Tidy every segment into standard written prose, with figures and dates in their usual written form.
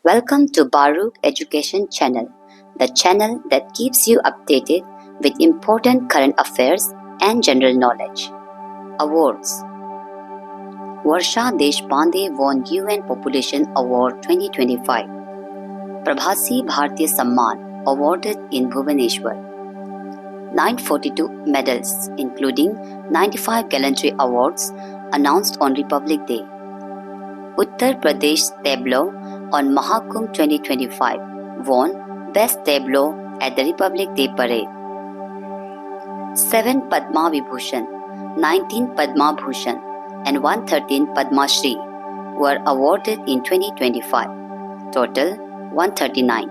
Welcome to Baruch Education Channel, the channel that keeps you updated with important current affairs and general knowledge. Awards. Varsha Deshpande won UN Population Award 2025. Prabhasi Bharatiya Samman awarded in Bhubaneswar. 942 medals, including 95 gallantry awards, announced on Republic Day. Uttar Pradesh Tableau on Mahakumbh 2025 won Best Tableau at the Republic Day Parade. 7 Padma Vibhushan, 19 Padma Bhushan, and 113 Padma Shri were awarded in 2025. Total 139.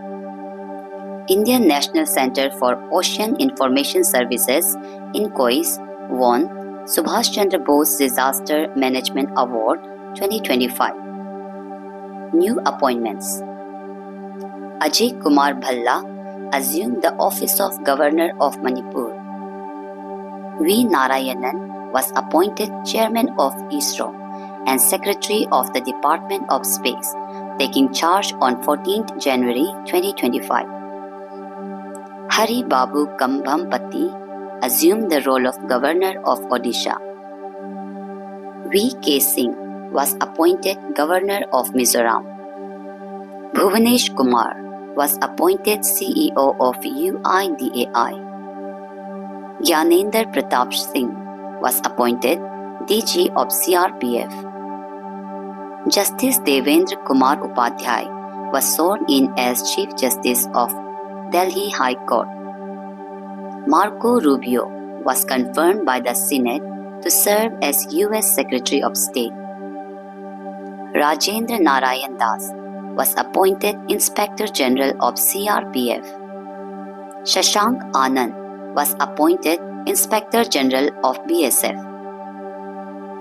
Indian National Center for Ocean Information Services, INCOIS, won Subhash Chandra Bose Disaster Management Award 2025. New appointments. Ajay Kumar Bhalla assumed the office of Governor of Manipur. V. Narayanan was appointed Chairman of ISRO and Secretary of the Department of Space, taking charge on 14th January 2025. Hari Babu Kambhampati assumed the role of Governor of Odisha. V. K. Singh was appointed Governor of Mizoram. Bhuvanesh Kumar was appointed CEO of UIDAI. Gyanendra Pratap Singh was appointed DG of CRPF. Justice Devendra Kumar Upadhyay was sworn in as Chief Justice of Delhi High Court. Marco Rubio was confirmed by the Senate to serve as US Secretary of State. Rajendra Narayan Das was appointed Inspector General of CRPF. Shashank Anand was appointed Inspector General of BSF.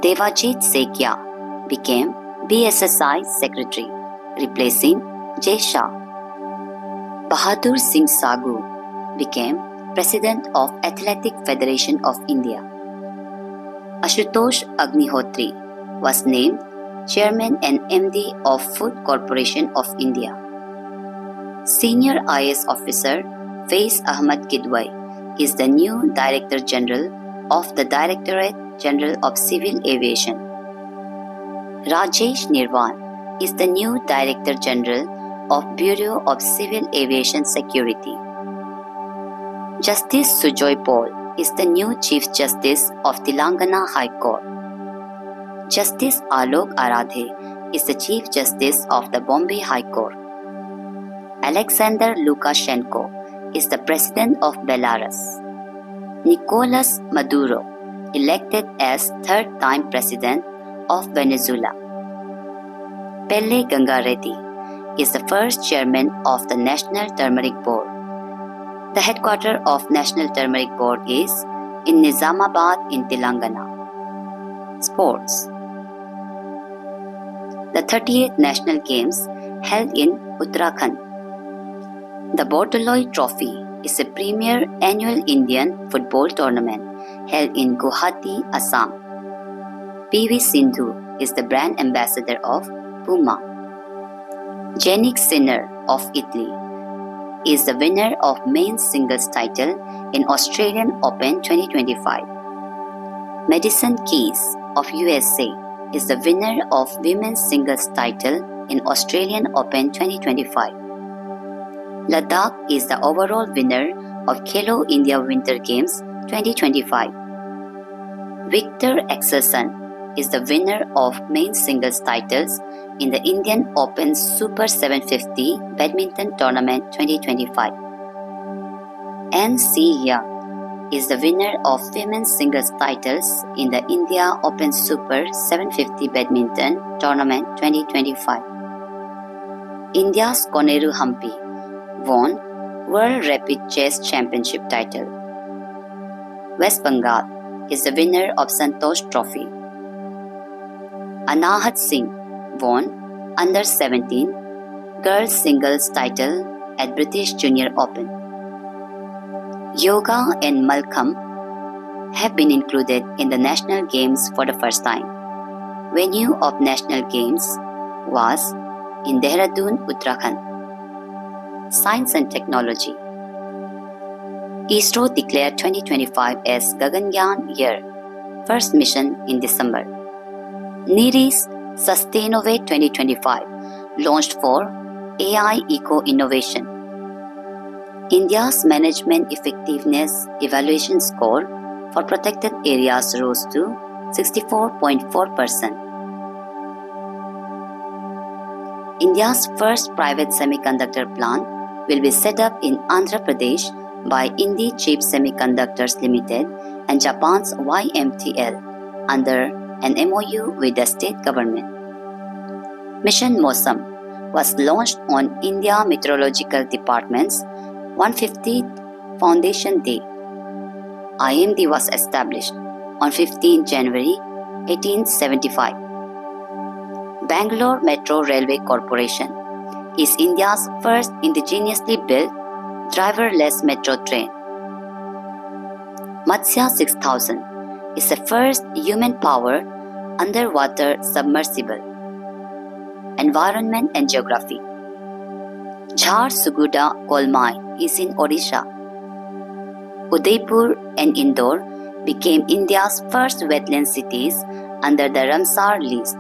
Devajit Sekia became BSSI Secretary, replacing Jay Shah. Bahadur Singh Sagu became President of Athletic Federation of India. Ashutosh Agnihotri was named Chairman and MD of Food Corporation of India. Senior IS Officer Faiz Ahmad Kidwai is the new Director General of the Directorate General of Civil Aviation. Rajesh Nirwan is the new Director General of Bureau of Civil Aviation Security. Justice Sujoy Paul is the new Chief Justice of Telangana High Court. Justice Alok Aradhe is the Chief Justice of the Bombay High Court. Alexander Lukashenko is the President of Belarus. Nicolas Maduro elected as third-time President of Venezuela. Pelle Gangareddy is the first Chairman of the National Turmeric Board. The headquarters of National Turmeric Board is in Nizamabad in Telangana. Sports. The 38th National Games held in Uttarakhand. The Bordoloi Trophy is a premier annual Indian football tournament held in Guwahati, Assam. PV Sindhu is the brand ambassador of Puma. Jannik Sinner of Italy is the winner of men's singles title in Australian Open 2025. Madison Keys of USA is the winner of women's singles title in Australian Open 2025. Ladakh is the overall winner of Khelo India Winter Games 2025. Victor Axelsen is the winner of men's singles titles in the Indian Open Super 750 Badminton Tournament 2025. N.C. Young is the winner of women's singles titles in the India Open Super 750 Badminton Tournament 2025. India's Koneru Hampi won World Rapid Chess Championship title. West Bengal is the winner of Santosh Trophy. Anahat Singh won Under 17 girls singles title at British Junior Open. Yoga and Malkhamb have been included in the National Games for the first time. Venue of National Games was in Dehradun, Uttarakhand. Science and Technology. ISRO declared 2025 as Gaganyaan Year, first mission in December. NIRI's Sustainnovate 2025 launched for AI Eco-Innovation. India's Management Effectiveness Evaluation score for protected areas rose to 64.4%. India's first private semiconductor plant will be set up in Andhra Pradesh by Indie Chip Semiconductors Limited and Japan's YMTL under an MOU with the state government. Mission Mosam was launched on India Meteorological Department's 150th Foundation Day. IMD was established on 15 January 1875. Bangalore Metro Railway Corporation is India's first indigenously built driverless metro train. Matsya 6000 is the first human-powered underwater submersible. Environment and Geography. Jharsuguda coal mine is in Odisha. Udaipur and Indore became India's first wetland cities under the Ramsar list.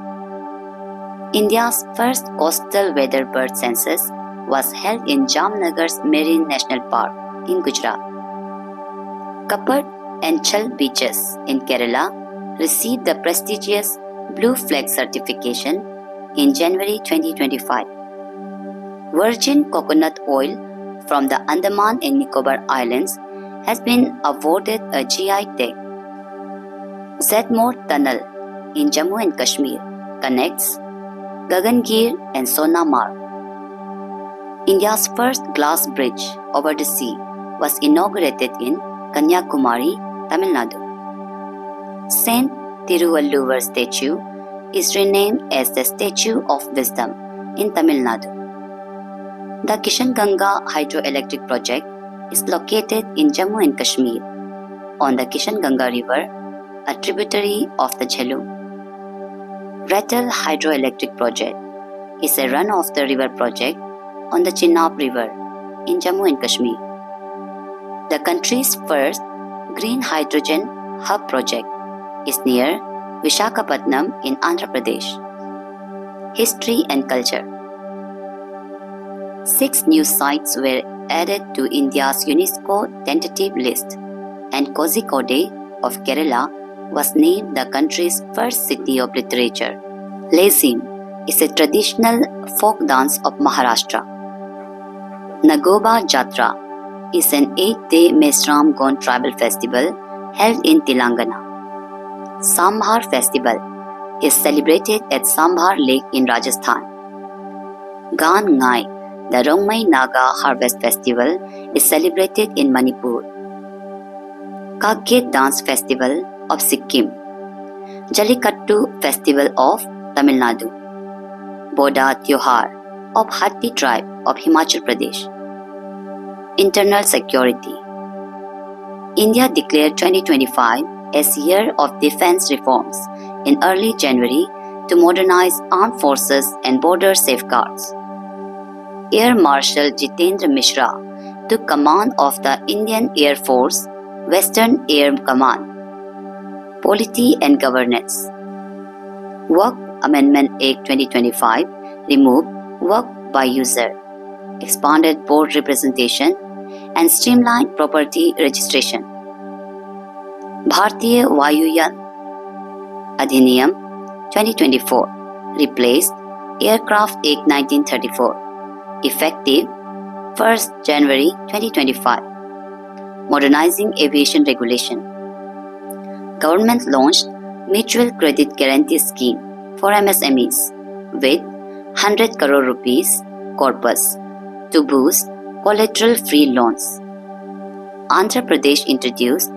India's first coastal weather bird census was held in Jamnagar's Marine National Park in Gujarat. Kapat and Chal beaches in Kerala received the prestigious Blue Flag certification in January 2025. Virgin coconut oil from the Andaman and Nicobar Islands has been awarded a GI tag. Zedmore Tunnel in Jammu and Kashmir connects Gagangir and Sonamar. India's first glass bridge over the sea was inaugurated in Kanyakumari, Tamil Nadu. Saint Tiruvalluvar statue is renamed as the Statue of Wisdom in Tamil Nadu. The Kishanganga Hydroelectric Project is located in Jammu and Kashmir on the Kishanganga River, a tributary of the Jhelum. Ratal Hydroelectric Project is a run-of-the-river project on the Chenab River in Jammu and Kashmir. The country's first green hydrogen hub project is near Vishakhapatnam in Andhra Pradesh. History and Culture. 6 new sites were added to India's UNESCO tentative list, and Kozhikode of Kerala was named the country's first city of literature. Lezim is a traditional folk dance of Maharashtra. Nagoba Jatra is an 8-day Mesram Gond tribal festival held in Telangana. Sambhar Festival is celebrated at Sambhar Lake in Rajasthan. Gan Ngai, the Rongmai Naga Harvest Festival, is celebrated in Manipur. Kagget Dance Festival of Sikkim. Jallikattu Festival of Tamil Nadu. Boda Tyohar of Hatti tribe of Himachal Pradesh. Internal Security. India declared 2025 as Year of Defense Reforms in early January to modernize armed forces and border safeguards. Air Marshal Jitendra Mishra took command of the Indian Air Force Western Air Command. Polity and Governance. Work Amendment Act 2025 removed work by user, expanded board representation, and streamlined property registration. Bharatiya Vayuyan Adhiniyam 2024 replaced Aircraft Act 1934, effective 1st January 2025. Modernizing Aviation Regulation. Government launched Mutual Credit Guarantee Scheme for MSMEs with 100 crore rupees corpus to boost collateral-free loans. Andhra Pradesh introduced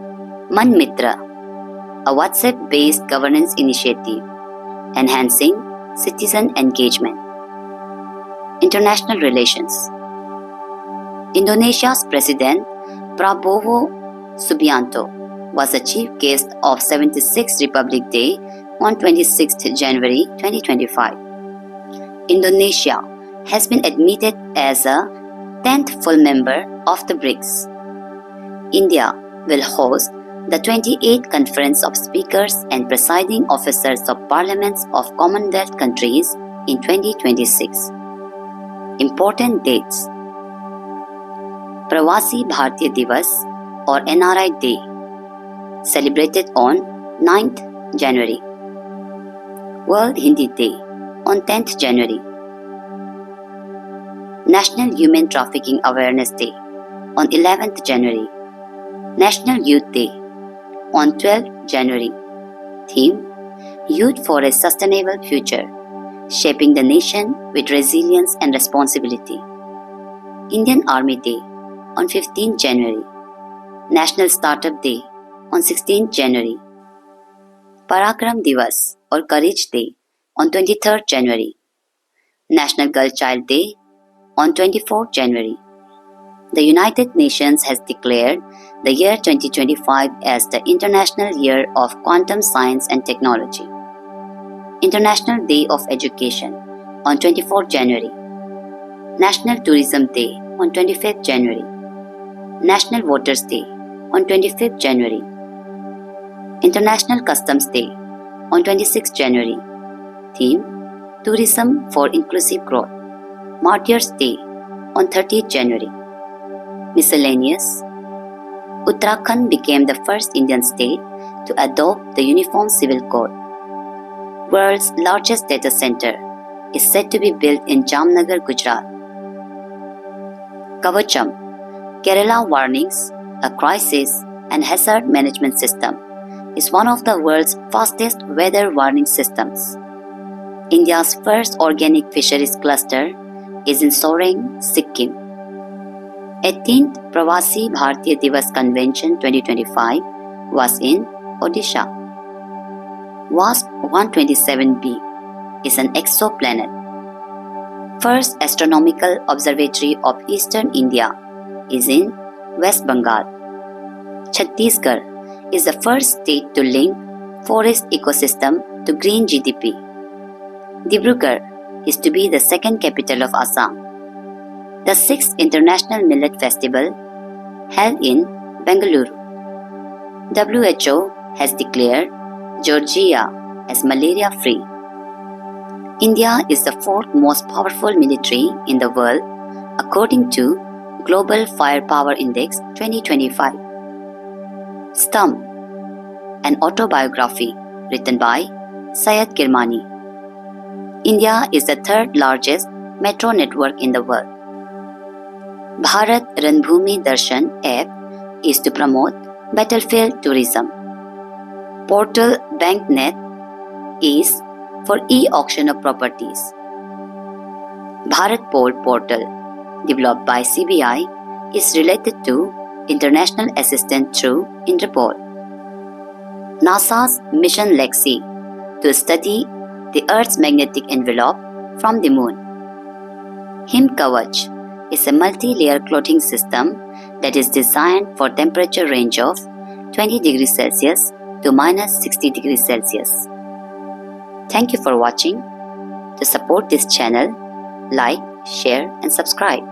Manmitra, a WhatsApp-based governance initiative enhancing citizen engagement. International relations. Indonesia's President Prabowo Subianto was the chief guest of 76th Republic Day on 26th January 2025. Indonesia has been admitted as a 10th full member of the BRICS. India will host the 28th Conference of Speakers and Presiding Officers of Parliaments of Commonwealth countries in 2026. Important dates: Pravasi Bharatiya Divas or NRI Day, celebrated on 9th January. World Hindi Day on 10th January. National Human Trafficking Awareness Day on 11th January. National Youth Day on 12th January. Theme: Youth for a Sustainable Future, Shaping the Nation with Resilience and Responsibility. Indian Army Day on 15th January. National Startup Day on 16th January. Parakram Divas or Courage Day on 23rd January. National Girl Child Day on 24th January. The United Nations has declared the year 2025 as the International Year of Quantum Science and Technology. International Day of Education on 24th January. National Tourism Day on 25th January. National Voters Day on 25th January. International Customs Day on 26th January. Theme: Tourism for Inclusive Growth. Martyrs Day on 30th January. Miscellaneous: Uttarakhand became the first Indian state to adopt the Uniform Civil Code. World's largest data center is said to be built in Jamnagar, Gujarat. Kavacham: Kerala Warnings, a crisis and hazard management system, is one of the world's fastest weather warning systems. India's first organic fisheries cluster is in Soreng, Sikkim. 18th Pravasi Bharatiya Divas Convention 2025 was in Odisha. WASP 127b is an exoplanet. First astronomical observatory of eastern India is in West Bengal. Chhattisgarh is the first state to link forest ecosystem to green GDP. Dibrugarh is to be the second capital of Assam. The 6th International Millet Festival held in Bengaluru. WHO has declared Georgia as malaria-free. India is the 4th most powerful military in the world according to Global Firepower Index 2025. Stump, an autobiography written by Syed Kirmani. India is the 3rd largest metro network in the world. Bharat Ranbhoomi Darshan app is to promote battlefield tourism. Portal BankNet is for e-auction of properties. Bharat Pol portal, developed by CBI, is related to international assistance through Interpol. NASA's Mission Lexi to study the Earth's magnetic envelope from the Moon. Him Kavach is a multi-layer clothing system that is designed for temperature range of 20 degrees Celsius to minus 60 degrees Celsius. Thank you for watching. To support this channel, like, share and subscribe.